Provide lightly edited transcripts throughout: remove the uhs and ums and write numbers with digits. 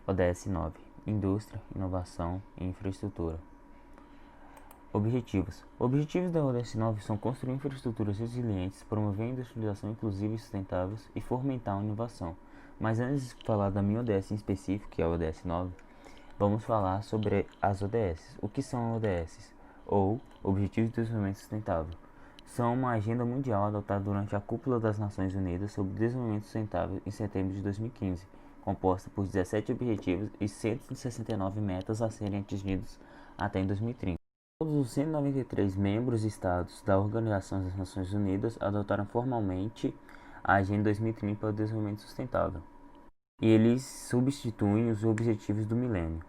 ODS 9. Indústria, inovação e infraestrutura. Objetivos. Objetivos da ODS 9 são construir infraestruturas resilientes, promover a industrialização inclusiva e sustentável e fomentar a inovação. Mas antes de falar da minha ODS em específico, que é a ODS 9, vamos falar sobre as ODS. O que são ODS? Ou Objetivos de Desenvolvimento Sustentável. São uma agenda mundial adotada durante a Cúpula das Nações Unidas sobre Desenvolvimento Sustentável em setembro de 2015, composta por 17 objetivos e 169 metas a serem atingidos até em 2030. Todos os 193 membros e estados da Organização das Nações Unidas adotaram formalmente a Agenda 2030 para o Desenvolvimento Sustentável, e eles substituem os Objetivos do Milênio.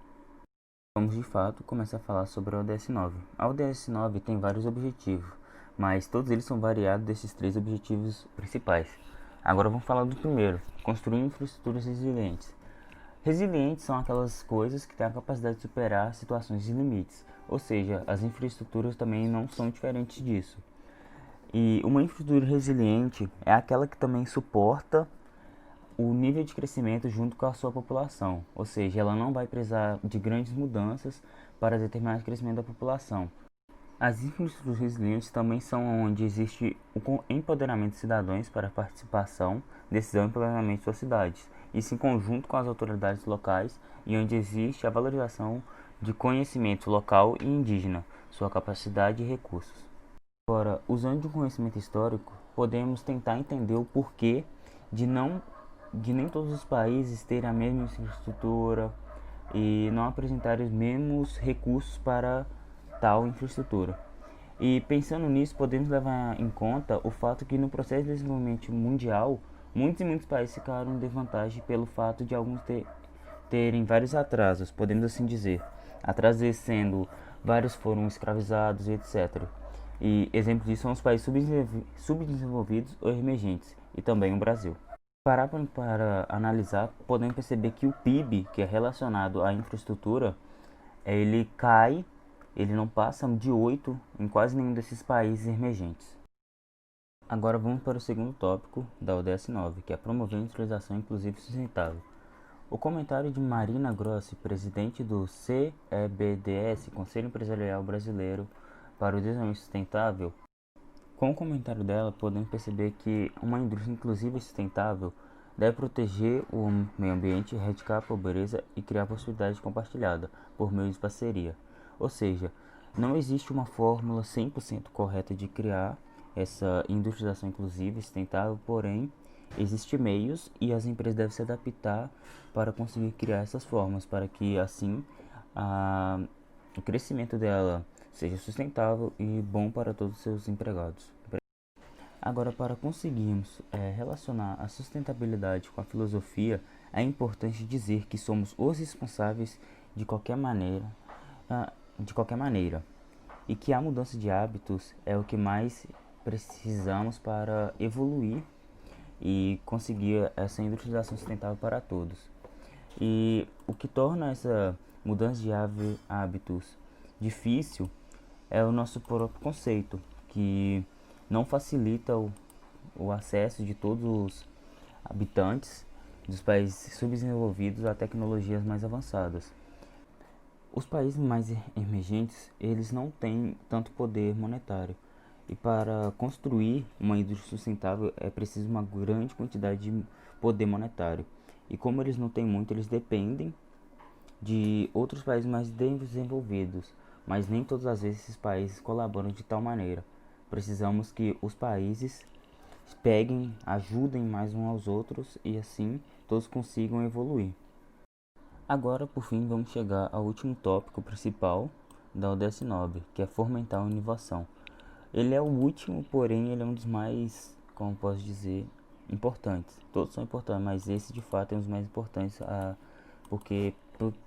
Vamos de fato começar a falar sobre a ODS 9. A ODS 9 tem vários objetivos, mas todos eles são variados desses 3 objetivos principais. Agora vamos falar do primeiro: construir infraestruturas resilientes. Resilientes são aquelas coisas que têm a capacidade de superar situações de limites, ou seja, as infraestruturas também não são diferentes disso. E uma infraestrutura resiliente é aquela que também suporta o nível de crescimento junto com a sua população, ou seja, ela não vai precisar de grandes mudanças para determinar o crescimento da população. As infraestruturas resilientes também são onde existe o empoderamento de cidadãos para a participação, decisão e planejamento de suas cidades, isso em conjunto com as autoridades locais, e onde existe a valorização de conhecimento local e indígena, sua capacidade e recursos. Agora, usando um conhecimento histórico, podemos tentar entender o porquê de nem todos os países terem a mesma infraestrutura e não apresentarem os mesmos recursos para tal infraestrutura. E pensando nisso, podemos levar em conta o fato que no processo de desenvolvimento mundial, muitos países ficaram em desvantagem pelo fato de alguns terem vários atrasos, podemos assim dizer. Atrasos sendo vários foram escravizados e etc. E exemplos disso são os países subdesenvolvidos ou emergentes, e também o Brasil. Para analisar, podemos perceber que o PIB, que é relacionado à infraestrutura, ele cai, ele não passa de 8 em quase nenhum desses países emergentes. Agora vamos para o segundo tópico da ODS 9, que é promover a industrialização inclusiva e sustentável. O comentário de Marina Grossi, presidente do CEBDS, Conselho Empresarial Brasileiro para o Desenvolvimento Sustentável. Com o comentário dela, podemos perceber que uma indústria inclusiva e sustentável deve proteger o meio ambiente, erradicar a pobreza e criar possibilidade compartilhada por meio de parceria. Ou seja, não existe uma fórmula 100% correta de criar essa industrialização inclusiva e sustentável, porém, existem meios e as empresas devem se adaptar para conseguir criar essas formas, para que assim o crescimento dela seja sustentável e bom para todos os seus empregados. Agora, para conseguirmos relacionar a sustentabilidade com a filosofia, é importante dizer que somos os responsáveis de qualquer maneira, e que a mudança de hábitos é o que mais precisamos para evoluir e conseguir essa industrialização sustentável para todos. E o que torna essa mudança de hábitos difícil é o nosso próprio conceito, que não facilita o acesso de todos os habitantes dos países subdesenvolvidos a tecnologias mais avançadas. Os países mais emergentes, eles não têm tanto poder monetário, e para construir uma indústria sustentável é preciso uma grande quantidade de poder monetário. E como eles não têm muito, eles dependem de outros países mais desenvolvidos, mas nem todas as vezes esses países colaboram de tal maneira. Precisamos que os países ajudem mais uns aos outros e assim todos consigam evoluir. Agora, por fim, vamos chegar ao último tópico principal da ODS 9, que é fomentar a inovação. Ele é o último, porém ele é um dos mais, como posso dizer, importantes. Todos são importantes, mas esse de fato é um dos mais importantes, porque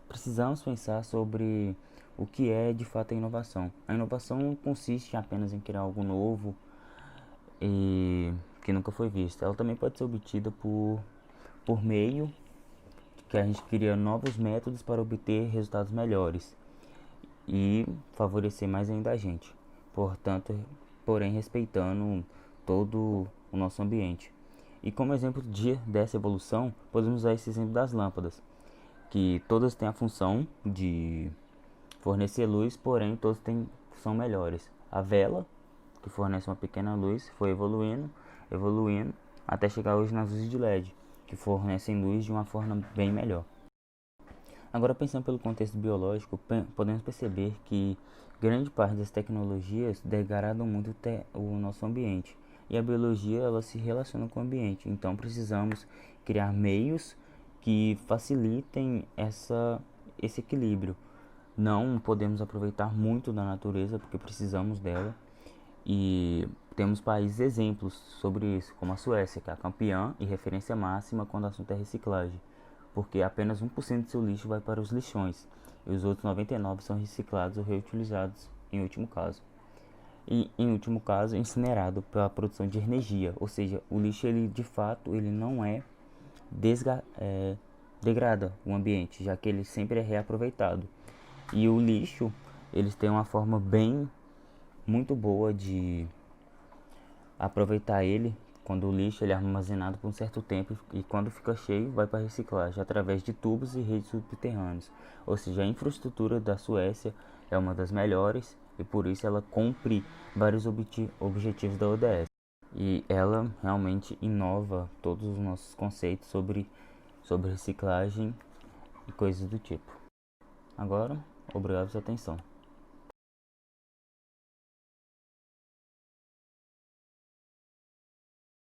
precisamos pensar sobre o que é de fato a inovação. A inovação não consiste apenas em criar algo novo e que nunca foi visto. Ela também pode ser obtida por meio que a gente cria novos métodos para obter resultados melhores e favorecer mais ainda a gente. Portanto, porém respeitando todo o nosso ambiente. E como exemplo dessa evolução, podemos usar esse exemplo das lâmpadas. que todas têm a função de fornecer luz, porém todas são melhores. A vela, que fornece uma pequena luz, foi evoluindo, até chegar hoje nas luzes de LED, que fornecem luz de uma forma bem melhor. Agora, pensando pelo contexto biológico, podemos perceber que grande parte das tecnologias degradam muito o nosso ambiente. E a biologia, ela se relaciona com o ambiente. Então, precisamos criar meios que facilitem esse equilíbrio. Não podemos aproveitar muito da natureza, porque precisamos dela. E temos países exemplos sobre isso, como a Suécia, que é a campeã e referência máxima quando o assunto é reciclagem, porque apenas 1% do seu lixo vai para os lixões, e os outros 99% são reciclados ou reutilizados em último caso. E em último caso, incinerado para a produção de energia, ou seja, o lixo, ele de fato, ele não degrada o ambiente, já que ele sempre é reaproveitado. E o lixo, eles têm uma forma muito boa de aproveitar ele. Quando o lixo ele é armazenado por um certo tempo, e quando fica cheio vai para reciclagem através de tubos e redes subterrâneas. Ou seja, a infraestrutura da Suécia é uma das melhores e por isso ela cumpre vários objetivos da ODS. E ela realmente inova todos os nossos conceitos sobre reciclagem e coisas do tipo. Agora, obrigado pela sua atenção.